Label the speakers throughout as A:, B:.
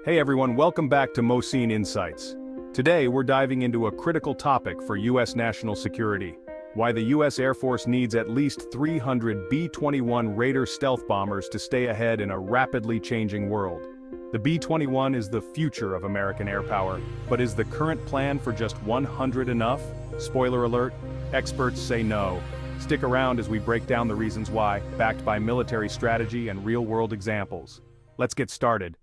A: Hey everyone, welcome back to Mosine Insights. Today we're diving into a critical topic for U.S. national security: why the U.S. Air Force needs at least 300 B-21 Raider stealth bombers to stay ahead in a rapidly changing world. The B-21 is the future of American air power, but is the current plan for just 100 enough? Spoiler alert, experts say no. Stick around as we break down the reasons why, backed by military strategy and real-world examples. Let's get started.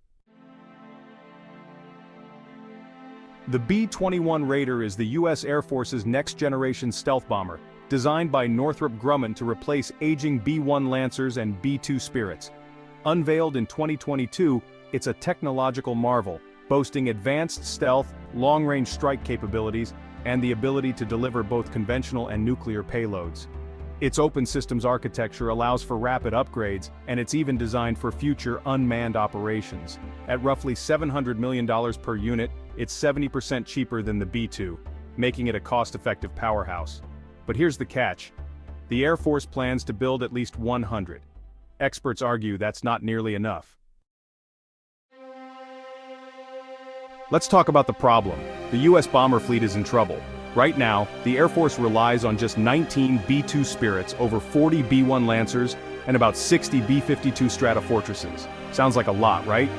A: The B-21 Raider is the U.S. Air Force's next-generation stealth bomber, designed by Northrop Grumman to replace aging B-1 Lancers and B-2 Spirits. Unveiled in 2022, it's a technological marvel, boasting advanced stealth, long-range strike capabilities, and the ability to deliver both conventional and nuclear payloads. Its open systems architecture allows for rapid upgrades, and it's even designed for future unmanned operations. At roughly $700 million per unit, it's 70% cheaper than the B-2, making it a cost-effective powerhouse. But here's the catch: the Air Force plans to build at least 100. Experts argue that's not nearly enough. Let's talk about the problem. The U.S. bomber fleet is in trouble. Right now, the Air Force relies on just 19 B-2 Spirits, over 40 B-1 Lancers, and about 60 B-52 Stratofortresses. Sounds like a lot, right?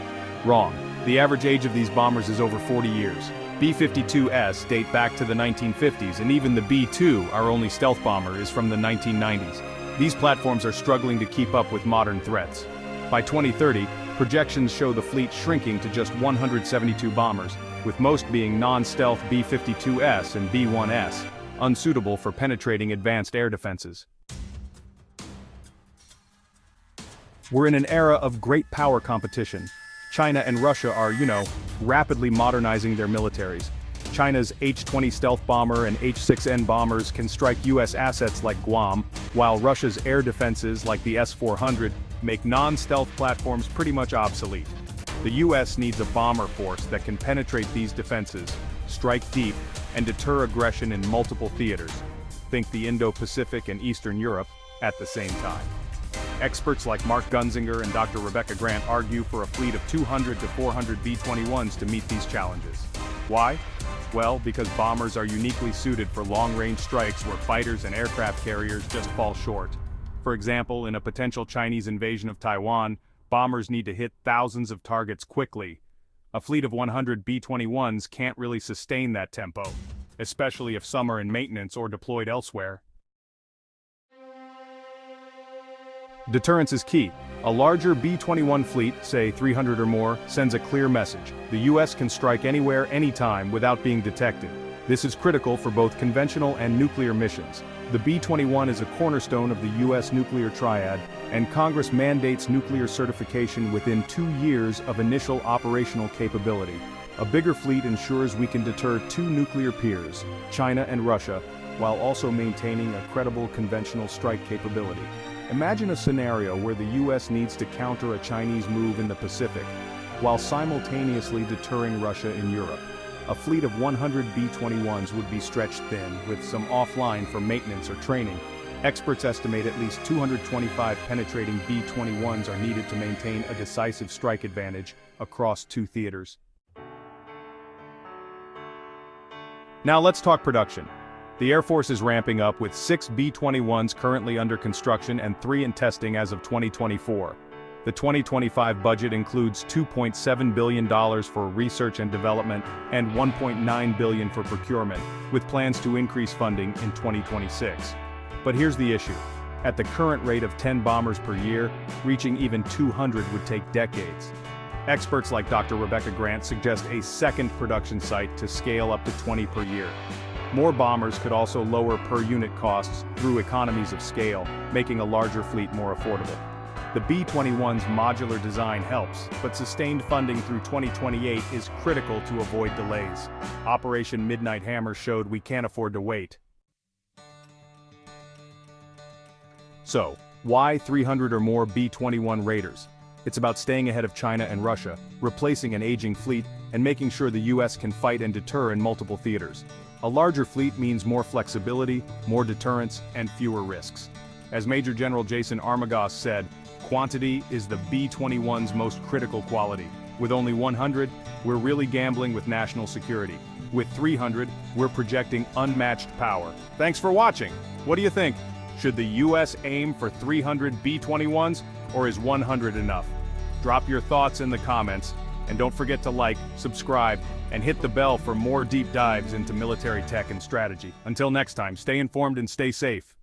A: Wrong. The average age of these bombers is over 40 years. B-52s date back to the 1950s, and even the B-2, our only stealth bomber, is from the 1990s. These platforms are struggling to keep up with modern threats. By 2030, projections show the fleet shrinking to just 172 bombers, with most being non-stealth B-52s and B-1s, unsuitable for penetrating advanced air defenses. We're in an era of great power competition. China and Russia are, rapidly modernizing their militaries. China's H-20 stealth bomber and H-6N bombers can strike U.S. assets like Guam, while Russia's air defenses like the S-400 make non-stealth platforms pretty much obsolete. The U.S. needs a bomber force that can penetrate these defenses, strike deep, and deter aggression in multiple theaters. Think the Indo-Pacific and Eastern Europe at the same time. Experts like Mark Gunzinger and Dr. Rebecca Grant argue for a fleet of 200 to 400 B-21s to meet these challenges. Why? Well, because bombers are uniquely suited for long-range strikes where fighters and aircraft carriers just fall short. For example, in a potential Chinese invasion of Taiwan, bombers need to hit thousands of targets quickly. A fleet of 100 B-21s can't really sustain that tempo, especially if some are in maintenance or deployed elsewhere. Deterrence is key. A larger B-21 fleet, say 300 or more, sends a clear message: the U.S. can strike anywhere, anytime, without being detected. This is critical for both conventional and nuclear missions. The B-21 is a cornerstone of the U.S. nuclear triad, and Congress mandates nuclear certification within 2 years of initial operational capability. A bigger fleet ensures we can deter two nuclear peers, China and Russia, while also maintaining a credible conventional strike capability. Imagine a scenario where the U.S. needs to counter a Chinese move in the Pacific, while simultaneously deterring Russia in Europe. A fleet of 100 B-21s would be stretched thin, with some offline for maintenance or training. Experts estimate at least 225 penetrating B-21s are needed to maintain a decisive strike advantage across two theaters. Now let's talk production. The Air Force is ramping up, with 6 B-21s currently under construction and 3 in testing as of 2024. The 2025 budget includes $2.7 billion for research and development and $1.9 billion for procurement, with plans to increase funding in 2026. But here's the issue. At the current rate of 10 bombers per year, reaching even 200 would take decades. Experts like Dr. Rebecca Grant suggest a second production site to scale up to 20 per year. More bombers could also lower per-unit costs through economies of scale, making a larger fleet more affordable. The B-21's modular design helps, but sustained funding through 2028 is critical to avoid delays. Operation Midnight Hammer showed we can't afford to wait. So, why 300 or more B-21 Raiders? It's about staying ahead of China and Russia, replacing an aging fleet, and making sure the U.S. can fight and deter in multiple theaters. A larger fleet means more flexibility, more deterrence, and fewer risks. As Major General Jason Armagost said, quantity is the B-21's most critical quality. With only 100, we're really gambling with national security. With 300, we're projecting unmatched power. Thanks for watching. What do you think? Should the US aim for 300 B-21s, or is 100 enough? Drop your thoughts in the comments, and don't forget to like, subscribe, and hit the bell for more deep dives into military tech and strategy. Until next time, stay informed and stay safe.